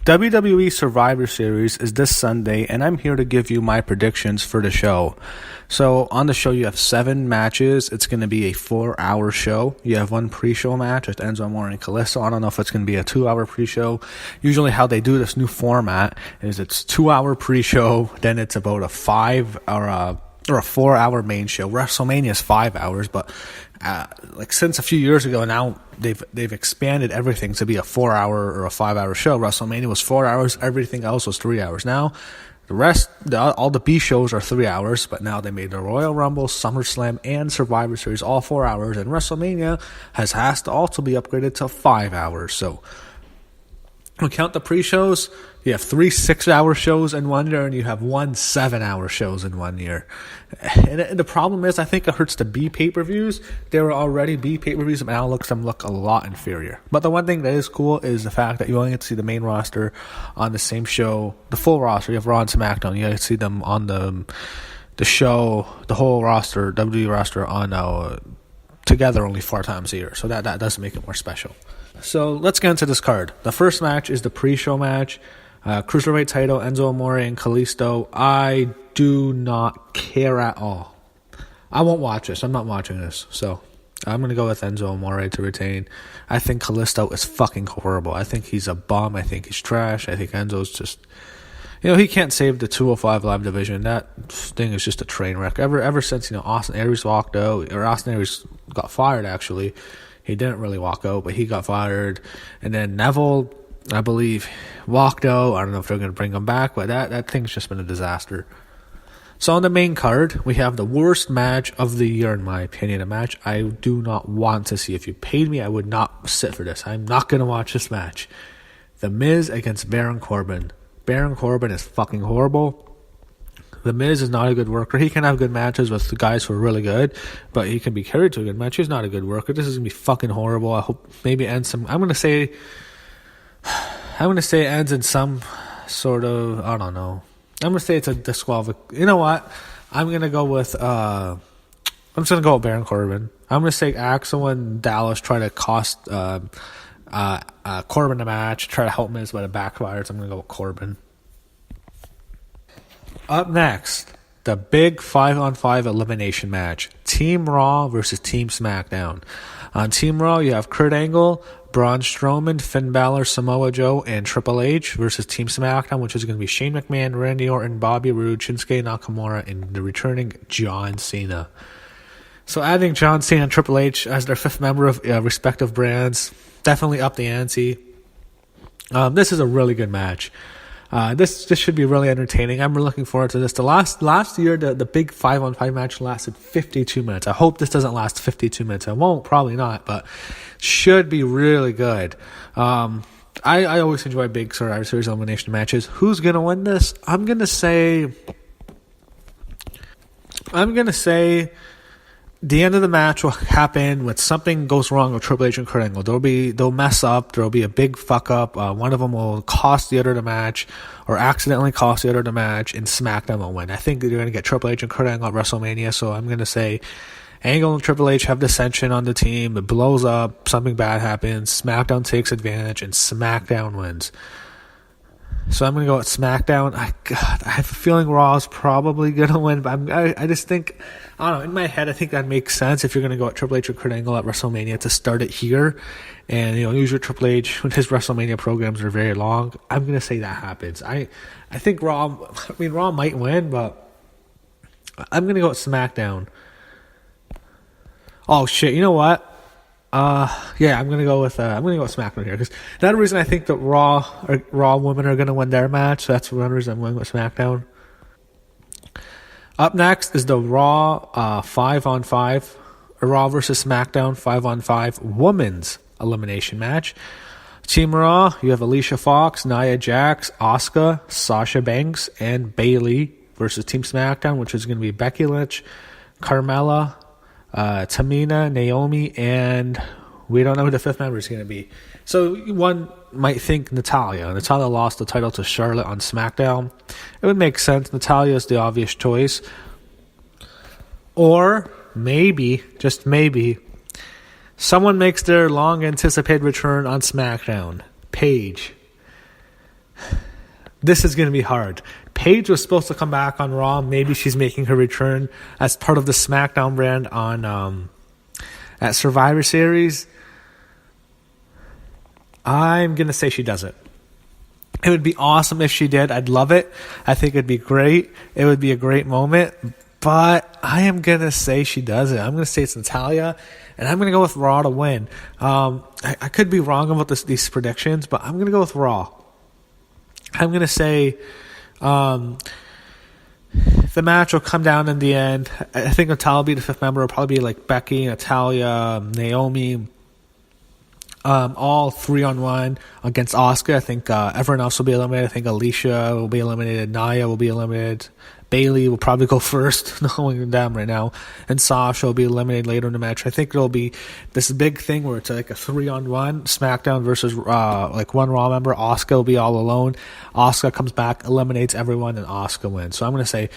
WWE Survivor Series is this Sunday, and I'm here to give you my predictions for the show. So on the show, you have 7 matches. It's going to be a 4-hour show. You have one pre-show match with Enzo Amore and Kalisto. I don't know if it's going to be a 2-hour pre-show. Usually how they do this new format is it's 2-hour pre-show, then it's about a 5 or a 4-hour main show. WrestleMania is 5 hours, but since a few years ago now, they've expanded everything to be a 4-hour or a 5-hour show. WrestleMania was 4 hours, everything else was 3 hours. Now, all the B shows are 3 hours, but now they made the Royal Rumble, SummerSlam, and Survivor Series all 4 hours, and WrestleMania has to also be upgraded to 5 hours. So, we count the pre-shows, you have 3 6-hour shows in 1 year, and you have 1 7-hour shows in 1 year. And the problem is, I think it hurts the B pay-per-views. They were already B pay-per-views, and now look a lot inferior. But the one thing that is cool is the fact that you only get to see the main roster on the same show, the full roster. You have Raw and SmackDown. You get to see them on the show, the whole roster, WWE roster, on together only 4 times a year. So that does make it more special. So let's get into this card. The first match is the pre-show match. Cruiserweight title, Enzo Amore and Kalisto. I do not care at all. I won't watch this. I'm not watching this. So I'm going to go with Enzo Amore to retain. I think Kalisto is fucking horrible. I think he's a bum. I think he's trash. I think Enzo's just... he can't save the 205 Live division. That thing is just a train wreck. Ever since, Austin Aries walked out, or Austin Aries got fired, actually. He didn't really walk out, but he got fired. And then Neville, I believe, walked out. I don't know if they're going to bring him back, but that thing's just been a disaster. So on the main card, we have the worst match of the year, in my opinion. A match I do not want to see. If you paid me, I would not sit for this. I'm not going to watch this match. The Miz against Baron Corbin. Baron Corbin is fucking horrible. The Miz is not a good worker. He can have good matches with the guys who are really good, but he can be carried to a good match. He's not a good worker. This is going to be fucking horrible. I hope maybe it ends some... I'm going to say it ends in some sort of... I don't know. I'm going to say it's a disqualification. You know what? I'm going to go with... I'm just going to go with Baron Corbin. I'm going to say Axel and Dallas try to cost Corbin the match, try to help Miz, but it backfires. I'm going to go with Corbin. Up next, the big 5-on-5 elimination match. Team Raw versus Team SmackDown. On Team Raw, you have Kurt Angle, Braun Strowman, Finn Balor, Samoa Joe, and Triple H versus Team SmackDown, which is going to be Shane McMahon, Randy Orton, Bobby Roode, Shinsuke Nakamura, and the returning John Cena. So adding John Cena and Triple H as their 5th member of respective brands definitely up the ante. This is a really good match. This should be really entertaining. I'm really looking forward to this. The last year, the big 5-on-5 match lasted 52 minutes. I hope this doesn't last 52 minutes. It won't, probably not, but should be really good. I always enjoy big Survivor Series elimination matches. Who's gonna win this? I'm gonna say the end of the match will happen when something goes wrong with Triple H and Kurt Angle. They'll mess up. There'll be a big fuck up. One of them will cost the other the match, or accidentally cost the other the match, and SmackDown will win. I think they're going to get Triple H and Kurt Angle at WrestleMania, so I'm going to say Angle and Triple H have dissension on the team. It blows up. Something bad happens. SmackDown takes advantage, and SmackDown wins. So I'm going to go with SmackDown. I have a feeling Raw is probably going to win, but I just think, I don't know, in my head, I think that makes sense if you're going to go at Triple H or Kurt Angle at WrestleMania to start it here. And, usually Triple H, when his WrestleMania programs are very long, I'm going to say that happens. I think Raw might win, but I'm going to go with SmackDown. Oh, shit, you know what? I'm gonna go with SmackDown here, because another reason I think that Raw women are gonna win their match. So that's one reason I'm going with SmackDown. Up next is the Raw 5-on-5, Raw versus SmackDown 5-on-5 women's elimination match. Team Raw, you have Alicia Fox, Nia Jax, Asuka, Sasha Banks, and Bayley versus Team SmackDown, which is gonna be Becky Lynch, Carmella, Tamina, Naomi, and we don't know who the 5th member is going to be. So one might think Natalya. Natalya lost the title to Charlotte on SmackDown. It would make sense. Natalya is the obvious choice. Or maybe, just maybe, someone makes their long-anticipated return on SmackDown. Paige. this is going to be hard. Paige was supposed to come back on Raw. Maybe she's making her return as part of the SmackDown brand on at Survivor Series. I'm going to say she doesn't. It would be awesome if she did. I'd love it. I think it'd be great. It would be a great moment. But I am going to say she doesn't. I'm going to say it's Natalya. And I'm going to go with Raw to win. I could be wrong about these predictions, but I'm going to go with Raw. I'm going to say the match will come down in the end. I think Natalya will be the fifth member. It'll probably be like Becky, Natalya, Naomi, all 3-on-1 against Asuka. I think everyone else will be eliminated. I think Alicia will be eliminated. Nia will be eliminated. Bayley will probably go first, knowing them right now. And Sasha will be eliminated later in the match. I think it'll be this big thing where it's like a 3-on-1 SmackDown versus like one Raw member. Asuka will be all alone. Asuka comes back, eliminates everyone, and Asuka wins. So I'm going to say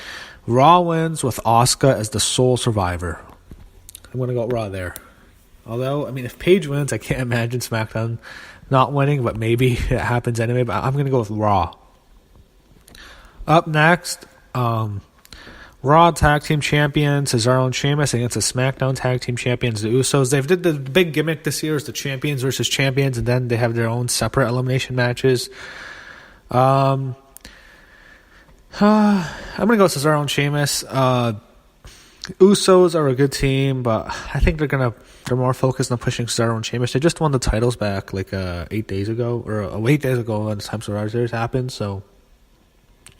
Raw wins with Asuka as the sole survivor. I'm going to go Raw there. Although, I mean, if Paige wins, I can't imagine SmackDown not winning, but maybe it happens anyway. But I'm going to go with Raw. Up next, Raw Tag Team Champions, Cesaro and Sheamus against the SmackDown Tag Team Champions, the Usos. They've did the big gimmick this year is the champions versus champions, and then they have their own separate elimination matches. I'm going to go with Cesaro and Sheamus. Usos are a good team, but I think they're more focused on pushing Cesaro and Sheamus. They just won the titles back like 8 days ago, or 8 days ago when the time Survivor Series happened. So,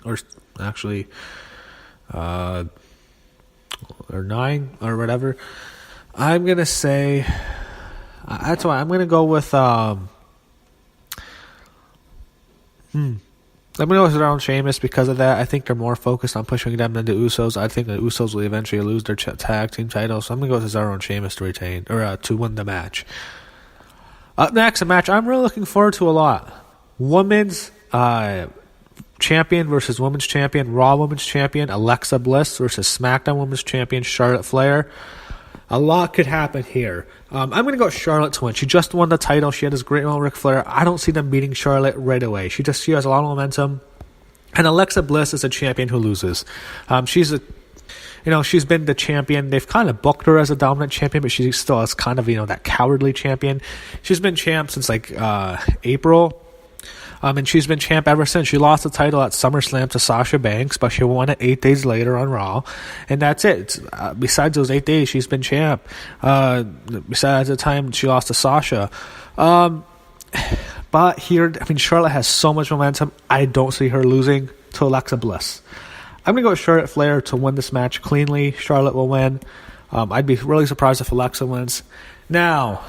or actually, or 9 or whatever. I'm gonna say that's why I'm gonna go with I'm going to go around Sheamus because of that. I think they're more focused on pushing them than the Usos. I think the Usos will eventually lose their tag team titles. So I'm going to go with Cesaro and Sheamus to retain, or to win the match. Up next, a match I'm really looking forward to a lot. Women's champion versus women's champion. Raw women's champion, Alexa Bliss versus SmackDown women's champion, Charlotte Flair. A lot could happen here. I'm going to go with Charlotte to win. She just won the title. She had this great one with Ric Flair. I don't see them beating Charlotte right away. She has a lot of momentum. And Alexa Bliss is a champion who loses. She's been the champion. They've kind of booked her as a dominant champion, but she still is kind of, that cowardly champion. She's been champ since April. And she's been champ ever since. She lost the title at SummerSlam to Sasha Banks, but she won it 8 days later on Raw. And that's it. Besides those 8 days, she's been champ. Besides the time she lost to Sasha. But here, Charlotte has so much momentum. I don't see her losing to Alexa Bliss. I'm going to go with Charlotte Flair to win this match cleanly. Charlotte will win. I'd be really surprised if Alexa wins. Now,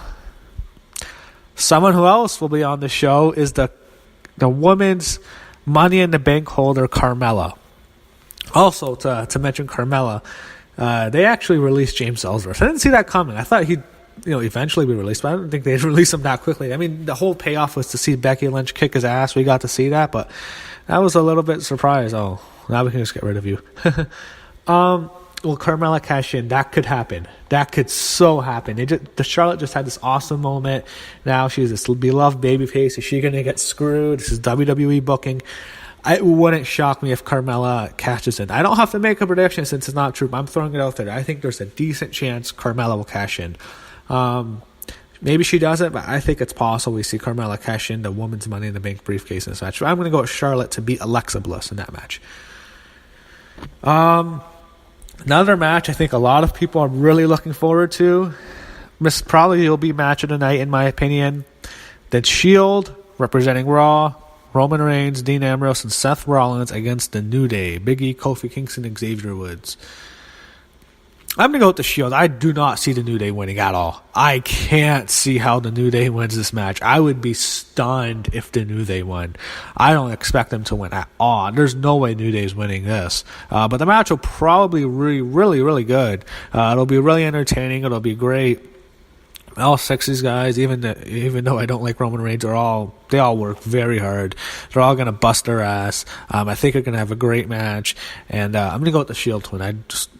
someone who else will be on the show is the women's Money in the Bank holder, Carmella. Also, to mention Carmella, they actually released James Ellsworth. I didn't see that coming. I thought he'd eventually be released, but I didn't think they'd release him that quickly. The whole payoff was to see Becky Lynch kick his ass. We got to see that, but that was a little bit surprised. Oh, now we can just get rid of you. Will Carmella cash in? That could happen. That could so happen. The Charlotte just had this awesome moment. Now she's this beloved babyface. Is she going to get screwed? This is WWE booking. It wouldn't shock me if Carmella cashes in. I don't have to make a prediction since it's not true, but I'm throwing it out there. I think there's a decent chance Carmella will cash in. Maybe she doesn't, but I think it's possible we see Carmella cash in the women's Money in the Bank briefcase in this match. I'm going to go with Charlotte to beat Alexa Bliss in that match. Another match I think a lot of people are really looking forward to. This probably will be match of the night, in my opinion. The Shield, representing Raw, Roman Reigns, Dean Ambrose, and Seth Rollins against the New Day, Big E, Kofi Kingston, and Xavier Woods. I'm going to go with the Shield. I do not see the New Day winning at all. I can't see how the New Day wins this match. I would be stunned if the New Day won. I don't expect them to win at all. There's no way New Day's winning this. But the match will probably be really, really, really good. It'll be really entertaining. It'll be great. All 6 of these guys, even though I don't like Roman Reigns, they all work very hard. They're all going to bust their ass. I think they're going to have a great match. And I'm going to go with the Shield to win. I just,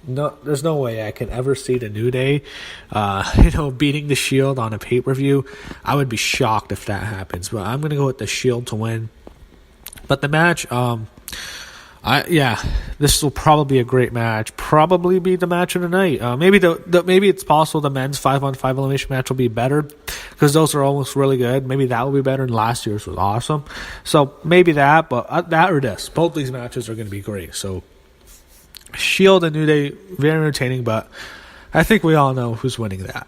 No, there's no way I can ever see the New Day, beating the Shield on a pay-per-view. I would be shocked if that happens. But I'm going to go with the Shield to win. But the match, this will probably be a great match. Probably be the match of the night. Maybe it's possible the men's 5-on-5 elimination match will be better because those are almost really good. Maybe that will be better than last year's was awesome. So maybe that, but that or this. Both these matches are going to be great. So Shield and New Day, very entertaining, but I think we all know who's winning that.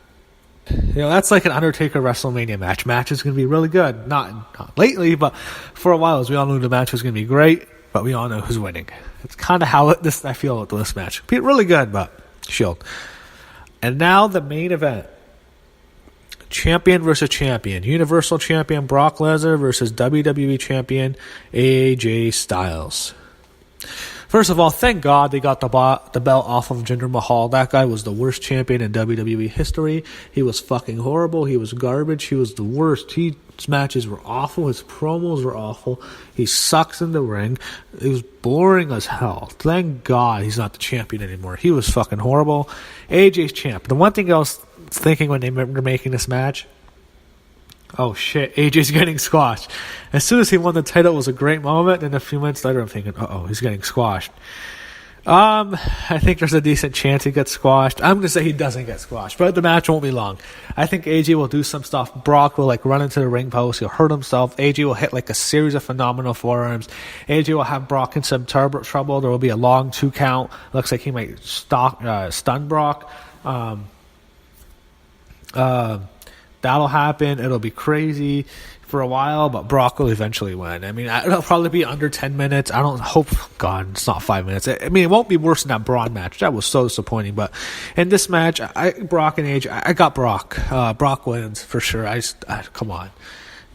That's like an Undertaker WrestleMania match. Match is going to be really good. Not lately, but for a while, as we all knew the match was going to be great, but we all know who's winning. It's kind of how I feel with this match. Be really good, but Shield. And now the main event. Champion versus champion. Universal Champion Brock Lesnar versus WWE Champion AJ Styles. First of all, thank God they got the belt off of Jinder Mahal. That guy was the worst champion in WWE history. He was fucking horrible. He was garbage. He was the worst. His matches were awful. His promos were awful. He sucks in the ring. It was boring as hell. Thank God he's not the champion anymore. He was fucking horrible. AJ's champ. The one thing I was thinking when they were making this match, oh shit, AJ's getting squashed. As soon as he won the title, it was a great moment, and a few minutes later I'm thinking, he's getting squashed. I think there's a decent chance he gets squashed. I'm going to say he doesn't get squashed, but the match won't be long. I think AJ will do some stuff. Brock will run into the ring post. He'll hurt himself. AJ will hit a series of phenomenal forearms. AJ will have Brock in some trouble. There will be a long 2 count. Looks like he might stun Brock. That'll happen. It'll be crazy for a while, but Brock will eventually win. I mean, it'll probably be under 10 minutes. I don't hope, God, it's not 5 minutes. I mean, it won't be worse than that Braun match. That was so disappointing. But in this match, Brock and AJ, I got Brock. Brock wins for sure. Come on.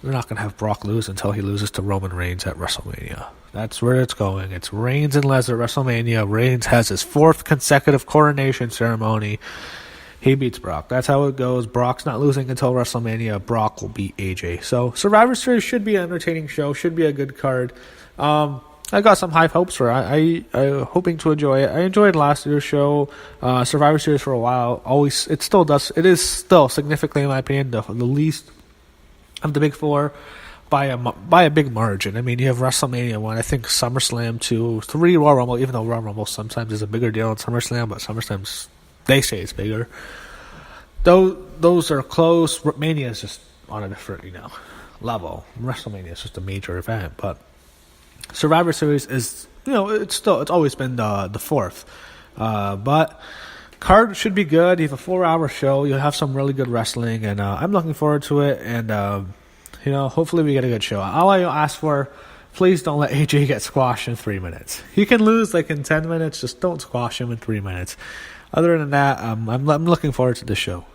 We're not going to have Brock lose until he loses to Roman Reigns at WrestleMania. That's where it's going. It's Reigns and Lesnar at WrestleMania. Reigns has his 4th consecutive coronation ceremony. He beats Brock. That's how it goes. Brock's not losing until WrestleMania. Brock will beat AJ. So Survivor Series should be an entertaining show. Should be a good card. I got some high hopes for it. I'm hoping to enjoy it. I enjoyed last year's show. Survivor Series for a while. It is still significantly, in my opinion, the least of the big 4 by a big margin. I mean, you have WrestleMania 1, I think SummerSlam 2, 3 Royal Rumble, even though Royal Rumble sometimes is a bigger deal than SummerSlam, but SummerSlam's, they say it's bigger. Those are close. Mania is just on a different, level. WrestleMania is just a major event, but Survivor Series is, it's always been the 4th. But card should be good. You have a 4-hour show. You'll have some really good wrestling, and I'm looking forward to it. And hopefully we get a good show. All I ask for, please don't let AJ get squashed in 3 minutes. He can lose in 10 minutes. Just don't squash him in 3 minutes. Other than that, I'm looking forward to the show.